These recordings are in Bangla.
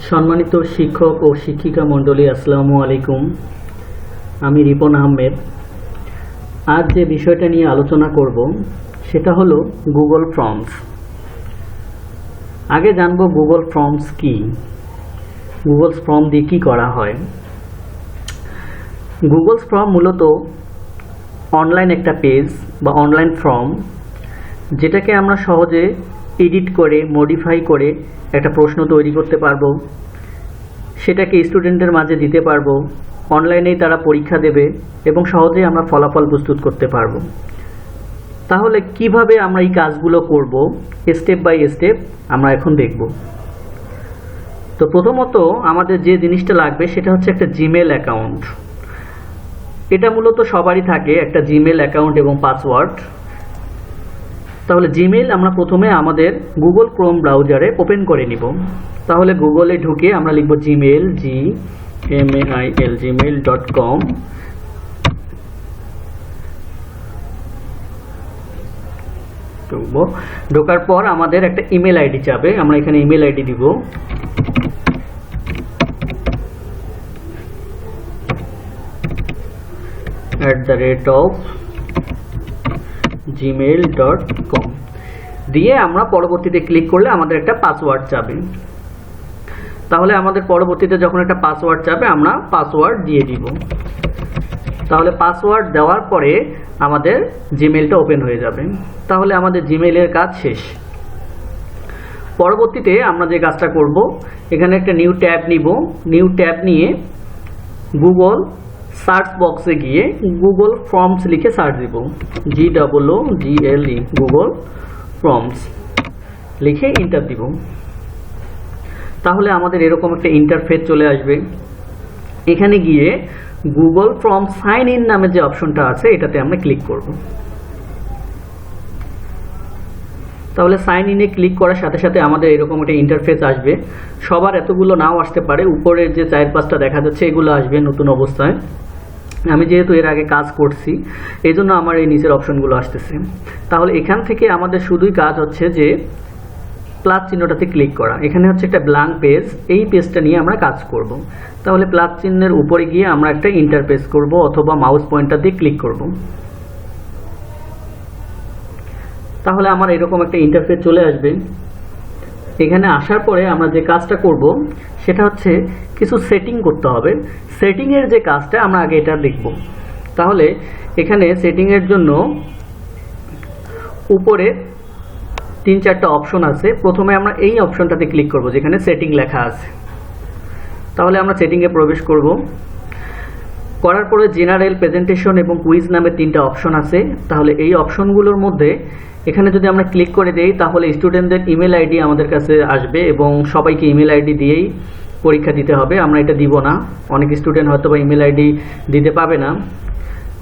সম্মানিত শিক্ষক ও শিক্ষিকা মণ্ডলী, আসসালামু আলাইকুম। আমি রিপন আহমেদ। আজ যে বিষয়টা নিয়ে আলোচনা করব সেটা হলো গুগল ফর্মস। আগে জানব গুগল ফর্মস কি, গুগল ফর্ম দিয়ে কী করা হয়। গুগল ফর্ম মূলত অনলাইন একটা পেজ বা অনলাইন ফর্ম, যেটাকে আমরা সহজে এডিট করে মডিফাই করে একটা প্রশ্ন তৈরি করতে পারবো, সেটাকে স্টুডেন্টের মাঝে দিতে পারবো, অনলাইনেই তারা পরীক্ষা দেবে এবং সহজেই আমরা ফলাফল প্রস্তুত করতে পারবো। তাহলে কিভাবে আমরা এই কাজগুলো করব, স্টেপ বাই স্টেপ আমরা এখন দেখব। তো প্রথমত আমাদের যে জিনিসটা লাগবে সেটা হচ্ছে একটা জিমেল অ্যাকাউন্ট। এটা মূলত সবারই থাকে, একটা জিমেল অ্যাকাউন্ট এবং পাসওয়ার্ড। তাহলে জিমেইল আমরা প্রথমে আমাদের গুগল ক্রোম ব্রাউজারে ওপেন করে নিব। তাহলে গুগলে ঢুকে আমরা লিখব জিমেইল, GMAIL gmail.com। ঢোকার পর আমাদের একটা ইমেল আইডি চাবে, আমরা এখানে ইমেল আইডি দিব। @gmail.com দিয়ে আমরা পরবর্তীতে ক্লিক করলে আমাদের একটা পাসওয়ার্ড চাবে। তাহলে আমাদের পরবর্তীতে যখন একটা পাসওয়ার্ড চাবে আমরা পাসওয়ার্ড দিয়ে দিব। তাহলে পাসওয়ার্ড দেওয়ার পরে আমাদের জিমেইলটা ওপেন হয়ে যাবে। তাহলে আমাদের জিমেইলের কাজ শেষ। পরবর্তীতে আমরা যে কাজটা করব, এখানে একটা নিউ ট্যাব নিব। নিউ ট্যাব নিয়ে গুগল সার্চ বক্সে গিয়ে গুগল ফর্মস লিখে সার্চ দিব, GOOGLE গুগল ফর্মস লিখে এন্টার দিব। তাহলে আমাদের এরকম একটা ইন্টারফেস চলে আসবে। এখানে গিয়ে গুগল ফর্ম সাইন ইন নামে যে অপশনটা আছে এটাতে আমরা ক্লিক করব। তাহলে সাইন ইনে ক্লিক করার সাথে সাথে আমাদের এরকম একটা ইন্টারফেস আসবে। সবার এতগুলো নাও আসতে পারে, উপরের যে 4-5টা দেখা যাচ্ছে এগুলো আসবে নতুন অবস্থায়। আমি যেহেতু এর আগে কাজ করছি এই জন্য আমার এই নিচের অপশনগুলো আসতেছে। তাহলে এখান থেকে আমাদের শুধুই কাজ হচ্ছে যে প্লাস চিহ্নটাতে ক্লিক করা। এখানে হচ্ছে একটা ব্ল্যাঙ্ক পেজ, এই পেজটা নিয়ে আমরা কাজ করব। তাহলে প্লাস চিহ্নের উপরে গিয়ে আমরা একটা ইন্টারফেস করব অথবা মাউস পয়েন্টার দিয়ে ক্লিক করব। তাহলে আমার এরকম একটা ইন্টারফেস চলে আসবে। এখানে আসার পরে আমরা যে কাজটা করব সেটা হচ্ছে কিছু সেটিং করতে হবে। সেটিংয়ের যে কাজটা আমরা আগে এটা দেখব। তাহলে এখানে সেটিংয়ের জন্য উপরে 3-4টা অপশন আছে। প্রথমে আমরা এই অপশনটাতে ক্লিক করব যেখানে সেটিং লেখা আছে। তাহলে আমরা সেটিংয়ে প্রবেশ করব। করার পরে জেনারেল, প্রেজেন্টেশন এবং কুইজ নামে 3টা অপশন আছে। তাহলে এই অপশনগুলোর মধ্যে এখানে যদি আমরা ক্লিক করে দেই তাহলে স্টুডেন্টদের ইমেল আইডি আমাদের কাছে আসবে এবং সবাইকে ইমেল আইডি দিয়েই পরীক্ষা দিতে হবে। আমরা এটা দিব না, অনেক স্টুডেন্ট হয়তো বা ইমেল আইডি দিতে পাবে না।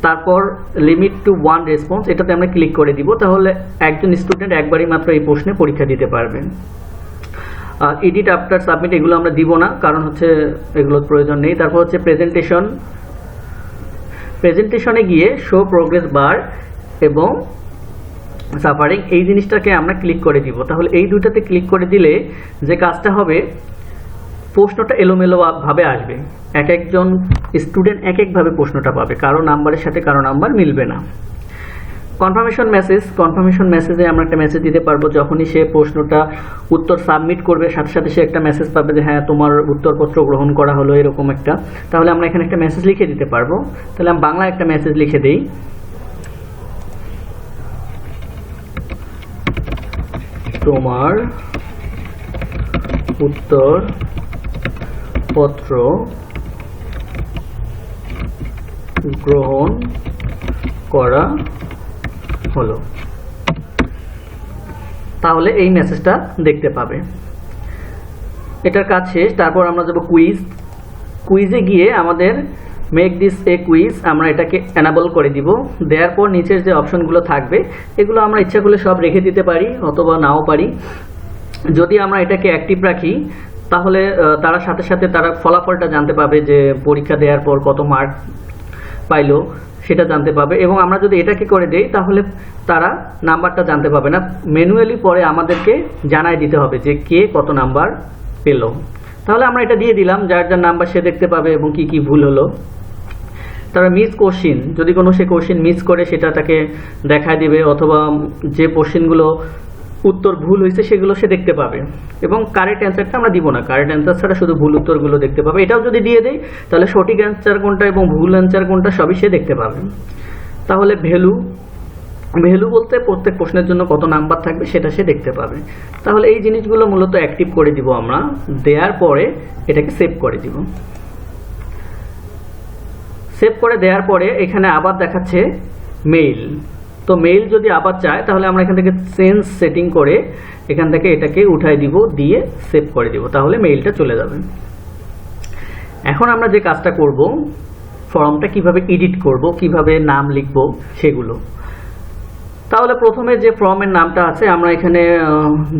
তারপর লিমিট টু 1 রেসপন্স, এটাতে আমরা ক্লিক করে দিব। তাহলে একজন স্টুডেন্ট একবারই মাত্র এই প্রশ্নে পরীক্ষা দিতে পারবেন। এডিট আফটার সাবমিট এগুলো আমরা দিব না, কারণ হচ্ছে এগুলোর প্রয়োজন নেই। তারপর হচ্ছে প্রেজেন্টেশনে গিয়ে শো প্রোগ্রেস বার এবং সাফারিং, এই জিনিসটাকে আমরা ক্লিক করে দিব। তাহলে এই দুইটাতে ক্লিক করে দিলে যে কাজটা হবে, প্রশ্নটা এলোমেলো ভাবে আসবে। এক একজন স্টুডেন্ট এক একভাবে প্রশ্নটা পাবে, কারো নাম্বারের সাথে কারো নাম্বার মিলবে না। কনফার্মেশন মেসেজে আমরা একটা মেসেজ দিতে পারবো। যখনই সে প্রশ্নটা উত্তর সাবমিট করবে সাথে সাথে সে একটা মেসেজ পাবে যে হ্যাঁ তোমার উত্তরপত্র গ্রহণ করা হলো, এরকম একটা। তাহলে আমরা এখানে একটা মেসেজ লিখে দিতে পারবো। তাহলে আমি বাংলা একটা মেসেজ লিখে দেই, তোমার উত্তরপত্র গ্রহণ করা হলো। তাহলে এই মেসেজটা দেখতে পাবে। এটার কাজ শেষ। তারপর আমরা যাব কুইজে গিয়ে আমাদের মেক দিস এ কুইজ, আমরা এটাকে এনাবল করে দিব। দেওয়ার পর নিচের যে অপশনগুলো থাকবে এগুলো আমরা ইচ্ছা করলে সব রেখে দিতে পারি অথবা নাও পারি। যদি আমরা এটাকে অ্যাক্টিভ রাখি তাহলে তারা সাথে সাথে তারা ফলাফলটা জানতে পাবে যে পরীক্ষা দেওয়ার পর কত মার্ক পাইলো সেটা জানতে পাবে। এবং আমরা যদি এটাকে করে দেই তাহলে তারা নাম্বারটা জানতে পাবে না, ম্যানুয়ালি পরে আমাদেরকে জানাই দিতে হবে যে কে কত নাম্বার পেল। তাহলে আমরা এটা দিয়ে দিলাম, যার যার নাম্বার সে দেখতে পাবে এবং কি কি ভুল হলো। তারপর মিস কোশ্চিন, যদি কোনো সে কোশ্চিন মিস করে সেটা তাকে দেখায় দিবে, অথবা যে কোশ্চিনগুলো উত্তর ভুল হয়েছে সেগুলো সে দেখতে পাবে। এবং কারেক্ট অ্যান্সারটা আমরা দিব না, কারেক্ট অ্যান্সার ছাড়া শুধু ভুল উত্তরগুলো দেখতে পাবে। এটাও যদি দিয়ে দেই তাহলে সঠিক অ্যান্সার কোনটা এবং ভুল অ্যান্সার কোনটা সবই সে দেখতে পাবে। তাহলে ভ্যালু বলতে প্রত্যেক প্রশ্নের জন্য কত নাম্বার থাকবে সেটা সে দেখতে পাবে। তাহলে এই জিনিসগুলো মূলত অ্যাক্টিভ করে দিব আমরা, দেওয়ার পরে এটাকে সেভ করে দিব। সেভ করে দেওয়ার পরে এখানে আবার দেখাচ্ছে মেইল। তো মেইল যদি আবার চায় তাহলে আমরা এখান থেকে চেঞ্জ সেটিং করে এখান থেকে এটাকে উঠাই দিব, দিয়ে সেভ করে দিব, তাহলে মেইলটা চলে যাবে। এখন আমরা যে কাজটা করব, ফর্মটা কিভাবে এডিট করব, কিভাবে নাম লিখব সেগুলো। তাহলে প্রথমে যে ফর্মের নামটা আছে আমরা এখানে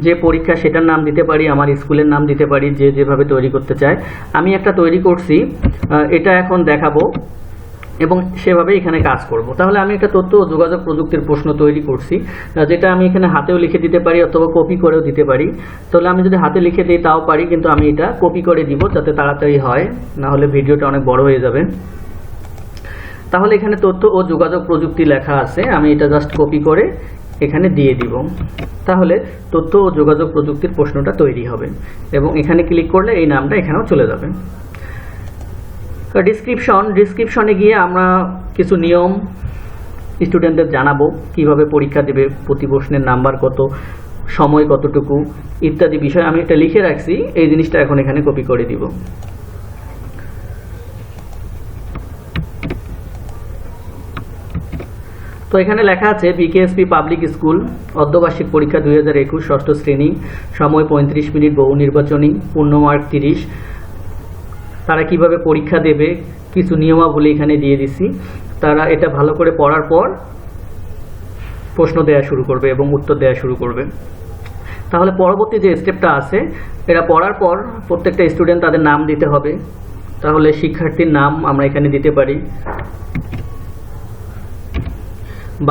যে পরীক্ষা সেটার নাম দিতে পারি, আমার স্কুলের নাম দিতে পারি, যে যেভাবে তৈরি করতে চায়। আমি একটা তৈরি করছি, এটা এখন দেখাবো এবং সেভাবে এখানে কাজ করব। তাহলে আমি একটা তথ্য ও যোগাযোগ প্রযুক্তির প্রশ্ন তৈরি করছি, যেটা আমি এখানে হাতেও লিখে দিতে পারি অথবা কপি করেও দিতে পারি। তাহলে আমি যদি হাতে লিখে দিই তাও পারি, কিন্তু আমি এটা কপি করে দিব যাতে তাড়াতাড়ি হয়, না হলে ভিডিওটা অনেক বড় হয়ে যাবে। তাহলে এখানে তথ্য ও যোগাযোগ প্রযুক্তি লেখা আছে, আমি এটা জাস্ট কপি করে এখানে দিয়ে দিব। তাহলে তথ্য ও যোগাযোগ প্রযুক্তির প্রশ্নটা তৈরি হবে এবং এখানে ক্লিক করলে এই নামটা এখানেও চলে যাবে। ডিসক্রিপশনে গিয়ে আমরা কিছু নিয়ম স্টুডেন্টদের জানাবো, কিভাবে পরীক্ষা দেবে, প্রতি প্রশ্নের নাম্বার কত, সময় কতটুকু ইত্যাদি বিষয় আমি এটা লিখে রাখছি। এই জিনিসটা এখন এখানে কপি করে দিব। তো এখানে লেখা আছে বিকেএসপি পাবলিক স্কুল অর্ধবার্ষিক পরীক্ষা 2021 ষষ্ঠ শ্রেণী, সময় 35 মিনিট, বহু নির্বাচনী, পূর্ণ মার্ক 30। তারা কিভাবে পরীক্ষা দেবে কিছু নিয়মাবলী এখানে দিয়ে দিছি। তারা এটা ভালো করে পড়ার পর প্রশ্ন দেওয়া শুরু করবে এবং উত্তর দেওয়া শুরু করবে। তাহলে পরবর্তী যে স্টেপটা আছে, এটা পড়ার পর প্রত্যেকটা স্টুডেন্ট তাদের নাম দিতে হবে। তাহলে শিক্ষার্থীর নাম আমরা এখানে দিতে পারি,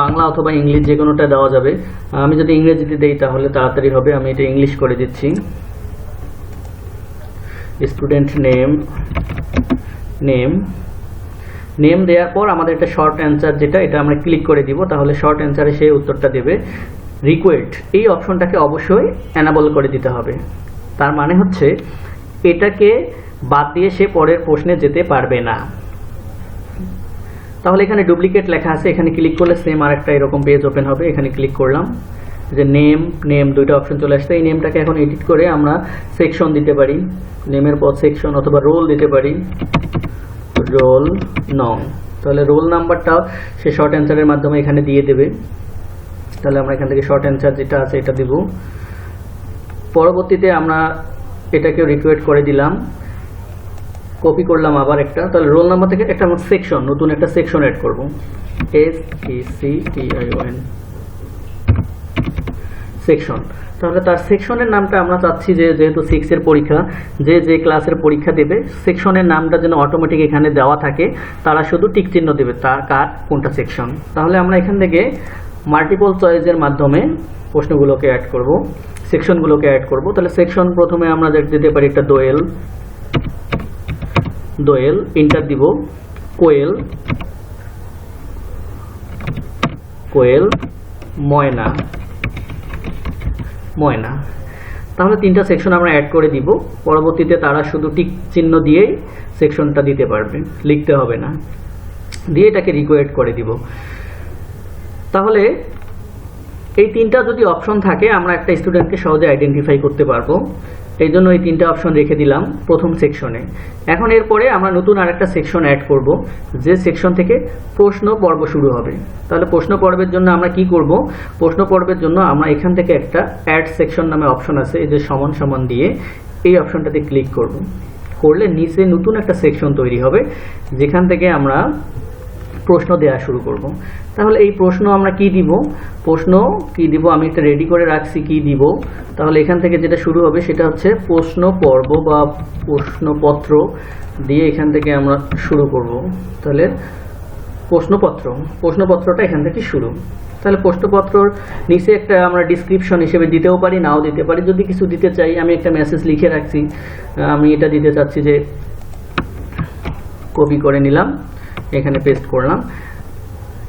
বাংলা অথবা ইংলিশ যে কোনোটা দেওয়া যাবে। আমি যদি ইংরেজিতে দেই তাহলে তাড়াতাড়ি হবে, আমি এটা ইংলিশ করে দিচ্ছি। স্টুডেন্ট নেম দেওয়ার পর আমাদের একটা শর্ট অ্যান্সার যেটা, এটা আমরা ক্লিক করে দিব। তাহলে শর্ট অ্যান্সারে সে উত্তরটা দেবে। রিকোয়েস্ট এই অপশনটাকে অবশ্যই অ্যানাবল করে দিতে হবে। তার মানে হচ্ছে এটাকে বাদ দিয়ে সে পরের প্রশ্নে যেতে পারবে না। তাহলে এখানে ডুপ্লিকেট লেখা আছে, এখানে ক্লিক করলে সেম আরেকটা এরকম পেজ ওপেন হবে। এখানে ক্লিক করলাম, যে নেম দুইটা অপশন চলে আসছে। এই নেমটাকে এখন এডিট করে আমরা সেকশন দিতে পারি, নেমের পর সেকশন, অথবা রোল দিতে পারি, রোল নং। তাহলে রোল নাম্বারটাও সে শর্ট অ্যান্সারের মাধ্যমে এখানে দিয়ে দেবে। তাহলে আমরা এখান থেকে শর্ট অ্যান্সার যেটা আছে এটা দিব। পরবর্তীতে আমরা এটাকে রিকোয়েস্ট করে দিলাম, কপি করলাম আবার একটা। তাহলে রোল নাম্বার থেকে একটা আমরা সেকশন, নতুন একটা সেকশন অ্যাড করব, SECTION সেকশন। তাহলে তার সেকশনের নামটা আমরা চাচ্ছি যে যেহেতু 6 এর পরীক্ষা, যে ক্লাসের পরীক্ষা দেবে সেকশনের নামটা যেন অটোমেটিক এখানে দেওয়া থাকে, তারা শুধু টিক চিহ্ন দেবে তার কার কোনটা সেকশন। তাহলে আমরা এখান থেকে মাল্টিপল চয়েসের মাধ্যমে প্রশ্নগুলোকে অ্যাড করব, সেকশনগুলোকে অ্যাড করব। তাহলে সেকশন প্রথমে আমরা দিতে পারি একটা দোয়েল, ইন্টার দিব, কোয়েল, ময়না। তাহলে 3টা সেকশন আমরা অ্যাড করে দিব। পরবর্তীতে তারা শুধু টিক চিহ্ন দিয়েই সেকশনটা দিতে পারবে, লিখতে হবে না, দিয়ে এটাকে রিকোয়েস্ট করে দিব। তাহলে এই 3টা যদি অপশন থাকে আমরা একটা স্টুডেন্টকে সহজে আইডেন্টিফাই করতে পারবো। এই জন্য এই 3টা অপশন রেখে দিলাম প্রথম সেকশনে। এখন এরপরে আমরা নতুন আরেকটা সেকশন অ্যাড করব, যে সেকশন থেকে প্রশ্ন পর্ব শুরু হবে। তাহলে প্রশ্ন পর্বের জন্য আমরা কি করব, প্রশ্ন পর্বের জন্য আমরা এখান থেকে একটা অ্যাড সেকশন নামে অপশন আছে, এই যে সমান দিয়ে এই অপশনটাতে ক্লিক করলে নিচে নতুন একটা সেকশন তৈরি হবে, যেখান থেকে আমরা প্রশ্ন দেওয়া শুরু করব। তাহলে এই প্রশ্ন আমরা কি দিব, আমি একটা রেডি করে রাখছি কি দিব। তাহলে এখান থেকে যেটা শুরু হবে সেটা হচ্ছে প্রশ্ন পর্ব বা প্রশ্নপত্র দিয়ে এখান থেকে আমরা শুরু করব। তাহলে প্রশ্নপত্রটা এখান থেকে শুরু। তাহলে প্রশ্নপত্রর নিচে একটা আমরা ডিসক্রিপশন হিসেবে দিতেও পারি, নাও দিতে পারি। যদি কিছু দিতে চাই, আমি একটা মেসেজ লিখে রাখছি, আমি এটা দিতে চাচ্ছি যে কপি করে নিলাম, এখানে পেস্ট করলাম,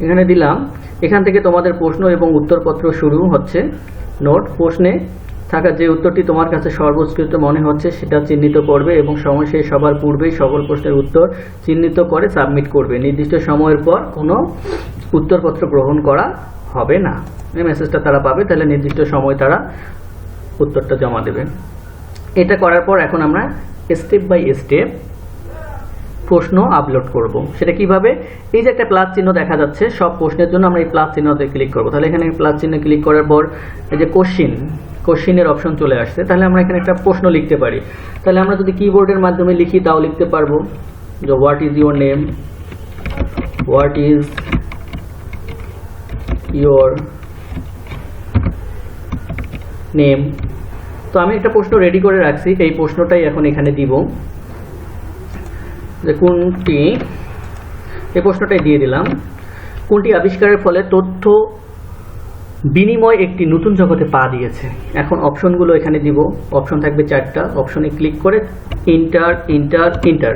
এখানে দিলাম। এখান থেকে তোমাদের প্রশ্ন এবং উত্তরপত্র শুরু হচ্ছে। নোট: প্রশ্নে থাকা যে উত্তরটি তোমার কাছে সর্বোৎকৃষ্ট মনে হচ্ছে সেটা চিহ্নিত করবে এবং সময় শেষ হবার পূর্বেই সকল প্রশ্নের উত্তর চিহ্নিত করে সাবমিট করবে। নির্দিষ্ট সময়ের পর কোনো উত্তরপত্র গ্রহণ করা হবে না। এই মেসেজটা তারা পাবে, তাহলে নির্দিষ্ট সময় তারা উত্তরটা জমা দেবে। এটা করার পর এখন আমরা স্টেপ বাই স্টেপ প্রশ্ন আপলোড করব। সেটা কিভাবে? এই যে একটা প্লাস চিহ্ন দেখা যাচ্ছে, সব প্রশ্নের জন্য আমরা এই প্লাস চিহ্নতে ক্লিক করব। তাহলে এখানে প্লাস চিহ্নে ক্লিক করার পর এই যে কোশ্চিনের অপশন চলে আসছে। তাহলে আমরা এখানে একটা প্রশ্ন লিখতে পারি। তাহলে আমরা যদি কিবোর্ডের মাধ্যমে লিখি তাও লিখতে পারবো যে what is your name, what is your name. তো আমি একটা প্রশ্ন রেডি করে রাখছি, এই প্রশ্নটাই এখন এখানে দিব যে কোনটি, এই প্রশ্নটাই দিয়ে দিলাম, কোনটি আবিষ্কারের ফলে তথ্য বিনিময় একটি নতুন জগতে পা দিয়েছে। এখন অপশনগুলো এখানে দিব, অপশন থাকবে 4টা। অপশনে ক্লিক করে ইন্টার ইন্টার ইন্টার,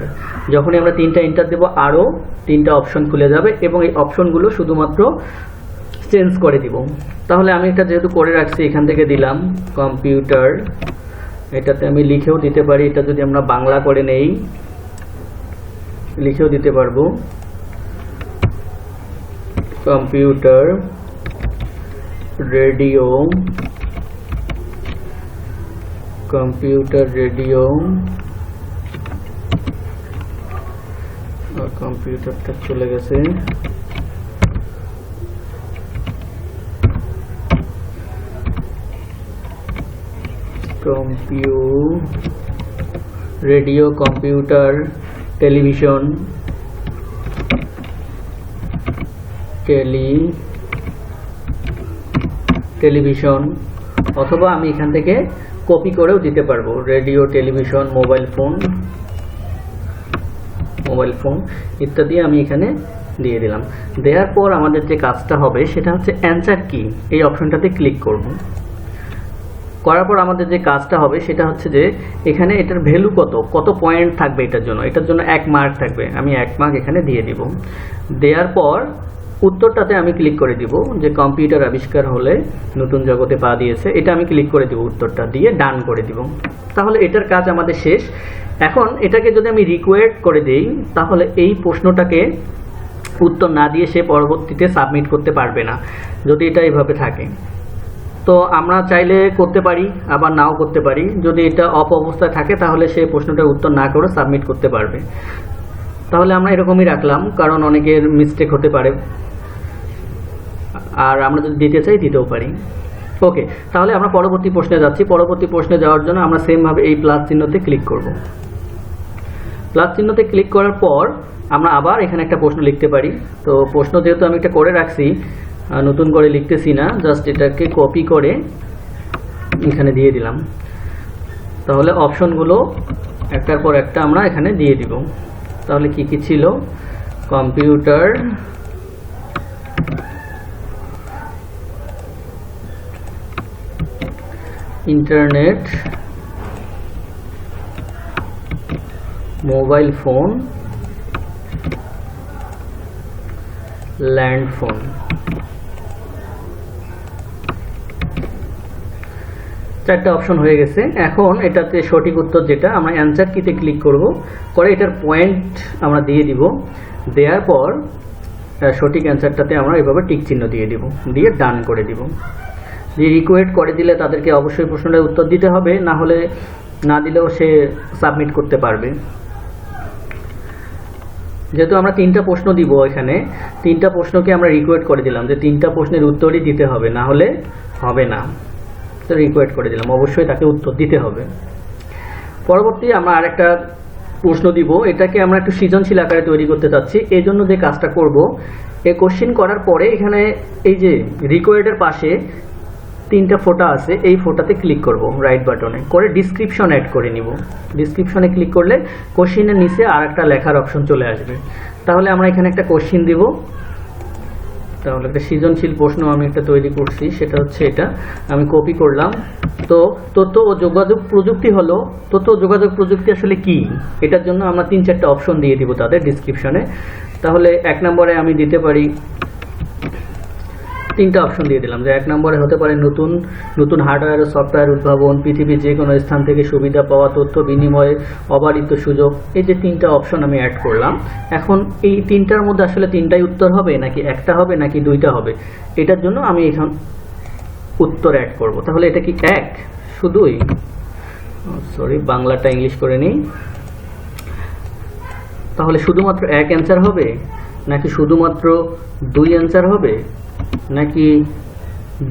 যখনই আমরা 3টা ইন্টার দেব আরও 3টা অপশন খুলে যাবে এবং এই অপশনগুলো শুধুমাত্র চেঞ্জ করে দিব। তাহলে আমি এটা যেহেতু করে রাখছি, এখান থেকে দিলাম কম্পিউটার, এটাতে আমি লিখেও দিতে পারি। এটা যদি আমরা বাংলা করে নেই, লিখেও দিতে পারবো কম্পিউটার রেডিও, কম্পিউটারটা চলে গেছে, রেডিও, কম্পিউটার, টেলিভিশন, টেলিভিশন, অথবা আমি এখান থেকে কপি করেও দিতে পারবো রেডিও, টেলিভিশন, মোবাইল ফোন ইত্যাদি আমি এখানে দিয়ে দিলাম। দেওয়ার পর আমাদের যে কাজটা হবে সেটা হচ্ছে অ্যান্সার কি, এই অপশনটাতে ক্লিক করব। করার পর আমাদের যে কাজটা হবে সেটা হচ্ছে যে এখানে এটার ভ্যালু কত পয়েন্ট থাকবে এটার জন্য 1 মার্ক থাকবে। আমি 1 মার্ক এখানে দিয়ে দিব। দেওয়ার পর উত্তরটাতে আমি ক্লিক করে দিব যে কম্পিউটার আবিষ্কার হলে নতুন জগতে পা দিয়েছে, এটা আমি ক্লিক করে দিব, উত্তরটা দিয়ে ডান করে দিব। তাহলে এটার কাজ আমাদের শেষ। এখন এটাকে যদি আমি রিকোয়েস্ট করে দেই, তাহলে এই প্রশ্নটাকে উত্তর না দিয়ে সে পরবর্তীতে সাবমিট করতে পারবে না, যদি এটা এইভাবে থাকে। তো আমরা চাইলে করতে পারি, আবার নাও করতে পারি। যদি এটা অফ অবস্থায় থাকে তাহলে সে প্রশ্নটার উত্তর না করে সাবমিট করতে পারবে। তাহলে আমরা এরকমই রাখলাম, কারণ অনেকের মিস্টেক হতে পারে, আর আমরা যদি দিতে চাই দিতেও পারি। ওকে, তাহলে আমরা পরবর্তী প্রশ্নে যাচ্ছি। পরবর্তী প্রশ্নে যাওয়ার জন্য আমরা সেমভাবে এই প্লাস চিহ্নতে ক্লিক করব। প্লাস চিহ্নতে ক্লিক করার পর আমরা আবার এখানে একটা প্রশ্ন লিখতে পারি। তো প্রশ্ন যেহেতু আমি এটা করে রাখছি, নতুন করে লিখতেছি না, জাস্ট এটাকে কপি করে এখানে দিয়ে দিলাম। তাহলে অপশনগুলো একটার পর একটা আমরা এখানে দিয়ে দিব। তাহলে কি কি ছিল? Computer, internet, mobile phone, land phone. চারটা অপশন হয়ে গেছে। এখন এটাতে সঠিক উত্তর যেটা, আমরা অ্যান্সার কিতে ক্লিক করব, করে এটার পয়েন্ট আমরা দিয়ে দিব। দেওয়ার পর সঠিক অ্যান্সারটাতে আমরা এভাবে টিক চিহ্ন দিয়ে দিব, দিয়ে ডান করে দিব। যে রিকোয়েস্ট করে দিলে তাদেরকে অবশ্যই প্রশ্নটার উত্তর দিতে হবে, না হলে না দিলেও সে সাবমিট করতে পারবে। যেহেতু আমরা 3টা প্রশ্ন দিব, এখানে 3টা প্রশ্নকে আমরা রিকোয়েস্ট করে দিলাম যে 3টা প্রশ্নের উত্তরই দিতে হবে, না হলে হবে না। তো রিকোয়েস্ট করে দিলাম, অবশ্যই তাকে উত্তর দিতে হবে। পরবর্তী আমরা আরেকটা প্রশ্ন দিব, এটাকে আমরা একটু সৃজনশীল আকারে তৈরি করতে চাচ্ছি। এই জন্য যে কাজটা করব, এই কোশ্চেন করার পরে এখানে এই যে রিকোয়েস্টের পাশে 3টা ফোঁটা আছে, এই ফোঁটাতে ক্লিক করব রাইট বাটনে, করে ডিসক্রিপশন অ্যাড করে নিব। ডিসক্রিপশনে ক্লিক করলে কোশ্চেনের নিচে আর একটা লেখার অপশন চলে আসবে। তাহলে আমরা এখানে একটা কোশ্চেন দিব, তাহলে একটা সৃজনশীল প্রশ্ন আমি একটা তৈরি করছি, সেটা হচ্ছে এটা আমি কপি করলাম। তো তথ্য ও যোগাযোগ প্রযুক্তি হলো, তথ্য ও যোগাযোগ প্রযুক্তি আসলে কি, এটার জন্য আমরা 3-4টা অপশন দিয়ে দিব তাদের ডিসক্রিপশনে। তাহলে 1 নম্বরে আমি দিতে পারি 3টা অপশন দিয়ে দিলাম, যে 1 নম্বরে হতে পারে নতুন হার্ডওয়্যার ও সফটওয়্যার উদ্ভাবন, পৃথিবীর যে কোনো স্থান থেকে সুবিধা পাওয়া, তথ্য বিনিময়ে অবারিত সুযোগ। এই যে 3টা অপশন আমি অ্যাড করলাম। এখন এই 3টার মধ্যে আসলে 3টাই উত্তর হবে নাকি একটা হবে নাকি 2টা হবে, এটার জন্য আমি এখন উত্তর অ্যাড করব। তাহলে এটা কি 1 শুধুই, সরি বাংলাটা ইংলিশ করে নিই, তাহলে শুধুমাত্র 1 অ্যান্সার হবে নাকি শুধুমাত্র 2 অ্যান্সার হবে নাকি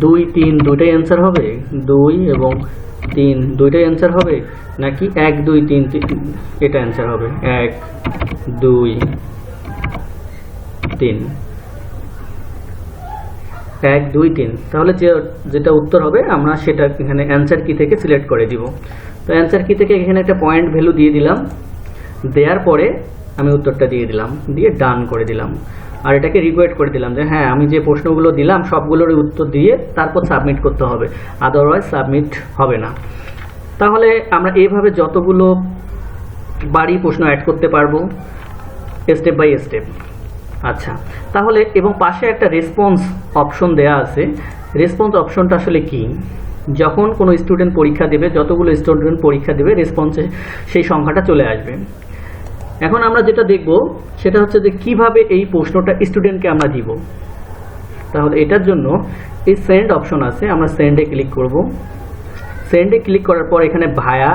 2, 3 দুইটাই অ্যান্সার হবে, 2 এবং 3 দুইটাই অ্যান্সার হবে নাকি 1, 2, 3 এটা অ্যান্সার হবে, 1, 2, 3, 1, 2, 3। তাহলে যেটা উত্তর হবে আমরা সেটা এখানে অ্যান্সার কি থেকে সিলেক্ট করে দিব। তো অ্যান্সার কি থেকে এখানে একটা পয়েন্ট ভ্যালু দিয়ে দিলাম, দেওয়ার পরে আমি উত্তরটা দিয়ে দিলাম, দিয়ে ডান করে দিলাম। আর এটাকে রিকোয়েস্ট করে দিলাম যে হ্যাঁ আমি যে প্রশ্নগুলো দিলাম সবগুলোর উত্তর দিয়ে তারপর সাবমিট করতে হবে, আদারওয়াইজ সাবমিট হবে না। তাহলে আমরা এইভাবে যতগুলো বাড়ি প্রশ্ন অ্যাড করতে পারবো স্টেপ বাই স্টেপ। আচ্ছা, তাহলে এবং পাশে একটা রেসপন্স অপশন দেয়া আছে। রেসপন্স অপশনটা আসলে কি, যখন কোনো স্টুডেন্ট পরীক্ষা দেবে, যতগুলো স্টুডেন্ট পরীক্ষা দেবে রেসপন্সে সেই সংখ্যাটা চলে আসবে। এখন আমরা যেটা দেখব সেটা হচ্ছে যে কিভাবে এই প্রশ্নটা স্টুডেন্টকে আমরা দিব। তাহলে এটার জন্য এই সেন্ড অপশন আছে, আমরা সেন্ডে ক্লিক করব। সেন্ডে ক্লিক করার পর এখানে ভায়া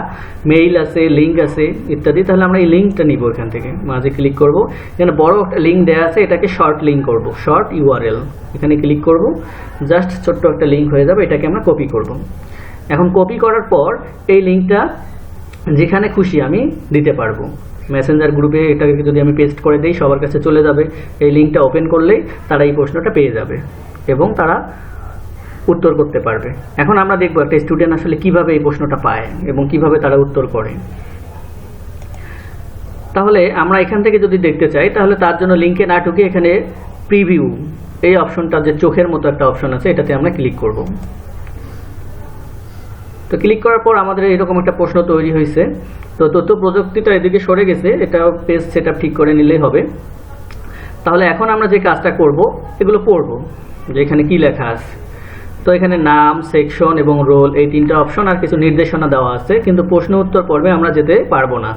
মেইল আছে, লিঙ্ক আছে ইত্যাদি। তাহলে আমরা এই লিঙ্কটা নিব, এখান থেকে মাঝে ক্লিক করব। এখানে বড় একটা লিঙ্ক দেওয়া আছে, এটাকে শর্ট লিঙ্ক করব, শর্ট ইউআরএল। এখানে ক্লিক করব, জাস্ট ছোট্ট একটা লিঙ্ক হয়ে যাবে, এটাকে আমরা কপি করব। এখন কপি করার পর এই লিঙ্কটা যেখানে খুশি আমি দিতে পারবো। মেসেঞ্জার গ্রুপে এটাকে যদি আমি পেস্ট করে দিই সবার কাছে চলে যাবে। এই লিঙ্কটা ওপেন করলেই তারা এই প্রশ্নটা পেয়ে যাবে এবং তারা উত্তর করতে পারবে। এখন আমরা দেখব একটা স্টুডেন্ট আসলে কিভাবে এই প্রশ্নটা পায় এবং কিভাবে তারা উত্তর করে। তাহলে আমরা এখান থেকে যদি দেখতে চাই তাহলে তার জন্য লিঙ্কে না ঢুকে এখানে প্রিভিউ এই অপশনটা, যে চোখের মতো একটা অপশন আছে, এটাতে আমরা ক্লিক করব। তো ক্লিক করার পর আমাদের এরকম একটা প্রশ্ন তৈরি হয়েছে। তো তথ্য প্রযুক্তিটা এদিকে সরে গেছে, এটা পেজ সেটআপ ঠিক করে নিলেই হবে। তাহলে এখন আমরা যে কাজটা করব, এগুলো পড়ব যে এখানে কি লেখা আছে। তো এখানে নাম, সেকশন এবং রোল এই 3টা অপশন আর কিছু নির্দেশনা দেওয়া আছে, কিন্তু প্রশ্ন উত্তর পর্বে আমরা যেতে পারবো না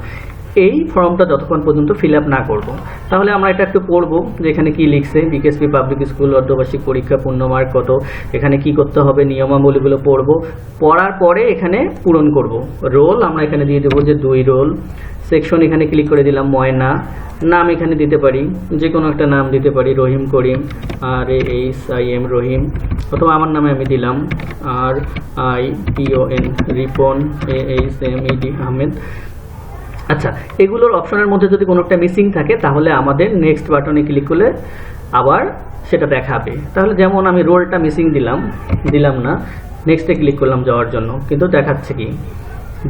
এই ফর্মটা যতক্ষণ পর্যন্ত ফিল আপ না করব। তাহলে আমরা এটা একটু পড়বো যে এখানে কি লিখছে, বিকেএসপি পাবলিক স্কুল অর্ধবার্ষিক পরীক্ষা পূর্ণমার্ক কত, এখানে কি করতে হবে নিয়মাবলীগুলো পড়ব। পড়ার পরে এখানে পূরণ করব। রোল আমরা এখানে দিয়ে দেবো যে 2 রোল। সেকশন এখানে ক্লিক করে দিলাম ময়না। নাম এখানে দিতে পারি, যে কোনো একটা নাম দিতে পারি, রহিম করিম, RAHIM রহিম, অথবা আমার নামে আমি দিলাম RIPON রিপন, AHMED আহমেদ। আচ্ছা, এগুলোর অপশনের মধ্যে যদি কোনোটা মিসিং থাকে তাহলে আমাদের নেক্সট বাটনে ক্লিক করলে আবার সেটা দেখাবে। তাহলে যেমন আমি রোলটা মিসিং দিলাম না, নেক্সটে ক্লিক করলাম যাওয়ার জন্য, কিন্তু দেখাচ্ছে কি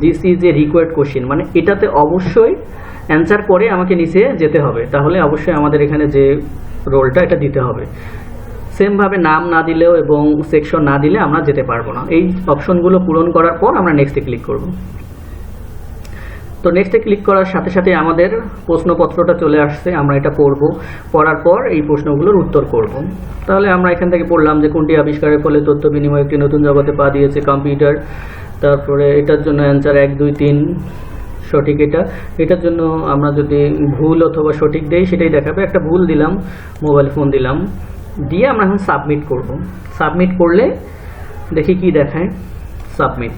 this is a required question, মানে এটাতে অবশ্যই অ্যান্সার করে আমাকে নিচে যেতে হবে। তাহলে অবশ্যই আমাদের এখানে যে রোলটা এটা দিতে হবে। সেমভাবে নাম না দিলেও এবং সেকশন না দিলে আমরা যেতে পারবো না। এই অপশনগুলো পূরণ করার পর আমরা নেক্সটে ক্লিক করব। তো নেক্সটে ক্লিক করার সাথে সাথে আমাদের প্রশ্নপত্রটা চলে আসছে, আমরা এটা পড়ব। পড়ার পর এই প্রশ্নগুলোর উত্তর করব। তাহলে আমরা এখান থেকে পড়লাম যে কোনটি আবিষ্কারের ফলে তথ্য বিনিময় একটি নতুন জগতে পা দিয়েছে, কম্পিউটার। তারপরে এটার জন্য অ্যান্সার 1, 2, 3 সঠিক। এটার জন্য আমরা যদি ভুল অথবা সঠিক দেই সেটাই দেখাবে। একটা ভুল দিলাম, মোবাইল ফোন দিলাম, দিয়ে আমরা এখন সাবমিট করব। সাবমিট করলে দেখি কি দেখায়, সাবমিট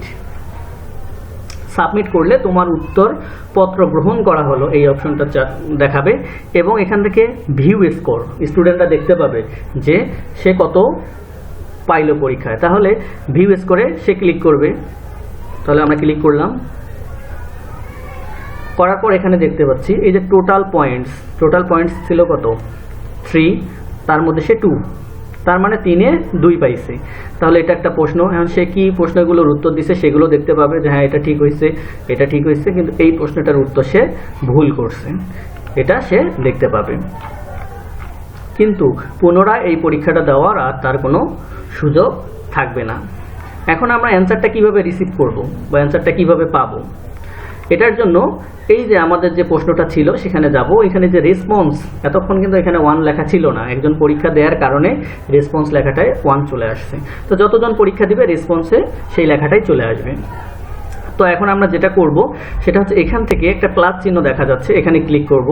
করলে তোমার উত্তর পত্র গ্রহণ করা হলো এই অপশনটা দেখাবে এবং এখান থেকে ভিউ স্কোর স্টুডেন্টরা দেখতে পাবে যে সে কত পাইলো পরীক্ষায়। তাহলে ভিউ স্কোরে সে ক্লিক করবে। তাহলে আমরা ক্লিক করলাম, করার পর এখানে দেখতে পাচ্ছি এই যে টোটাল পয়েন্টস ছিল কত 3, তার মধ্যে সে 2, তার মানে 3-এ 2 পাইছে। তাহলে এটা একটা প্রশ্ন। এখন সে কি প্রশ্নগুলোর উত্তর দিছে সেগুলো দেখতে পাবে যে হ্যাঁ এটা ঠিক হয়েছে, কিন্তু এই প্রশ্নটার উত্তর সে ভুল করছে, এটা সে দেখতে পাবে। কিন্তু পুনরায় এই পরীক্ষাটা দেওয়ার আর তার কোনো সুযোগ থাকবে না। এখন আমরা অ্যান্সারটা কিভাবে রিসিভ করব বা অ্যান্সারটা কিভাবে পাবো, এটার জন্য এই যে আমাদের যে প্রশ্নটা ছিল সেখানে যাব। এখানে যে রেসপন্স, এতক্ষণ কিন্তু এখানে 1 লেখা ছিল না, একজন পরীক্ষা দেওয়ার কারণে রেসপন্স লেখাটায় 1 চলে আসছে। তো যতজন পরীক্ষা দিবে রেসপন্সে সেই লেখাটাই চলে আসবে। তো এখন আমরা যেটা করব সেটা হচ্ছে এখান থেকে একটা প্লাস চিহ্ন দেখা যাচ্ছে, এখানে ক্লিক করব।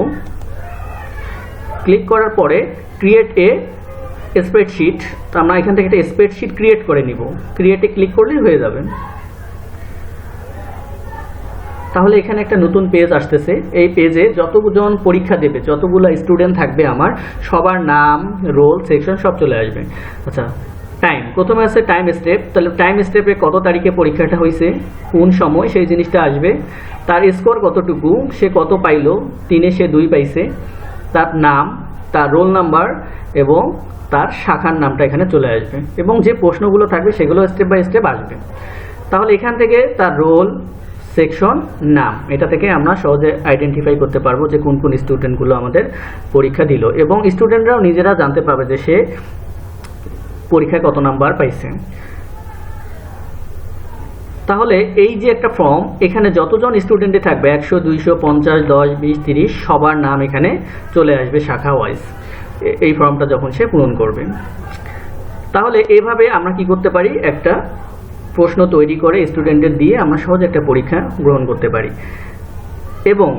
ক্লিক করার পরে ক্রিয়েট এ স্প্রেডশিট, তো আমরা এখান থেকে একটা স্প্রেডশিট ক্রিয়েট করে নিব। ক্রিয়েটে ক্লিক করলেই হয়ে যাবে। তাহলে এখানে একটা নতুন পেজ আসতেছে। এই পেজে যতজন পরীক্ষা দেবে, যতগুলো স্টুডেন্ট থাকবে আমার সবার নাম, রোল, সেকশন সব চলে আসবে। আচ্ছা, টাইম প্রথমে আছে টাইম স্টেপ, তাহলে টাইম স্টেপে কত তারিখে পরীক্ষাটা হয়েছে, কোন সময়, সেই জিনিসটা আসবে। তার স্কোর কতটুকু, সে কত পাইলো, 3-এ সে 2 পাইছে। তার নাম, তার রোল নাম্বার এবং তার শাখার নামটা এখানে চলে আসবে এবং যে প্রশ্নগুলো থাকবে সেগুলো স্টেপ বাই স্টেপ আসবে। তাহলে এখান থেকে তার রোল, সেকশন, নাম, এটা থেকে আমরা সহজে আইডেন্টিফাই করতে পারবো যে কোন কোন স্টুডেন্টগুলো আমাদের পরীক্ষা দিল এবং স্টুডেন্টরাও নিজেরা জানতে পারবে যে সে পরীক্ষায় কত নাম্বার পাইছে। তাহলে এই যে একটা ফর্ম, এখানে যতজন স্টুডেন্টে থাকবে 100, 200, 50, 10, 20, 30 সবার নাম এখানে চলে আসবে শাখা ওয়াইজ, এই ফর্মটা যখন সে পূরণ করবে। তাহলে এভাবে আমরা কি করতে পারি, একটা প্রশ্ন তৈরি করে স্টুডেন্টদের দিয়ে আমরা সহজে একটা পরীক্ষা গ্রহণ করতে পারি। এবং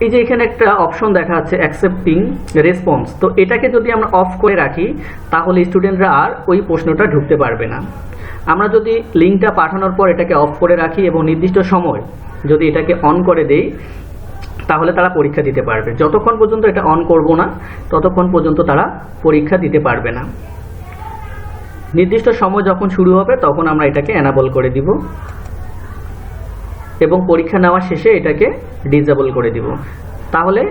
এই যে এখানে একটা অপশন দেখা যাচ্ছে অ্যাকসেপ্টিং রেসপন্স, তো এটাকে যদি আমরা অফ করে রাখি তাহলে স্টুডেন্টরা আর ওই প্রশ্নটা ঢুকতে পারবে না। আমরা যদি লিঙ্কটা পাঠানোর পর এটাকে অফ করে রাখি এবং নির্দিষ্ট সময় যদি এটাকে অন করে দেই তাহলে তারা পরীক্ষা দিতে পারবে। যতক্ষণ পর্যন্ত এটা অন করব না ততক্ষণ পর্যন্ত তারা পরীক্ষা দিতে পারবে না। নির্দিষ্ট সময় যখন শুরু হবে তখন আমরা এটাকে এনাবল করে দিব এবং পরীক্ষা নেওয়া শেষে এটাকে ডিসেবল করে দিব। তাহলে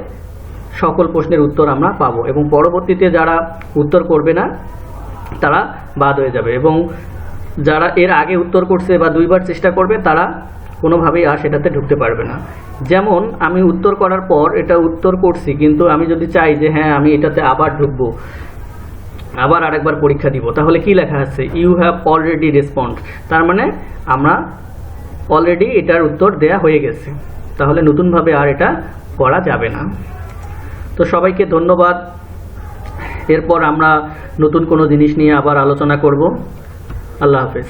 সকল প্রশ্নের উত্তর আমরা পাবো এবং পরবর্তীতে যারা উত্তর করবে না তারা বাদ হয়ে যাবে এবং যারা এর আগে উত্তর করছে বা 2 বার চেষ্টা করবে তারা কোনোভাবেই আর সেটাতে ঢুকতে পারবে না। যেমন আমি উত্তর করার পর এটা উত্তর করছি, কিন্তু আমি যদি চাই যে হ্যাঁ আমি এটাতে আবার ঢুকবো, আবার আরেকবার পরীক্ষা দিব, তাহলে কি লেখা আছে, ইউ হ্যাভ অলরেডি রেসপন্ড, তার মানে আমরা অলরেডি এটার উত্তর দেয়া হয়ে গেছে, তাহলে নতুনভাবে আর এটা করা যাবে না। তো সবাইকে ধন্যবাদ। এরপর আমরা নতুন কোনো জিনিস নিয়ে আবার আলোচনা করব। আল্লাহ হাফেজ।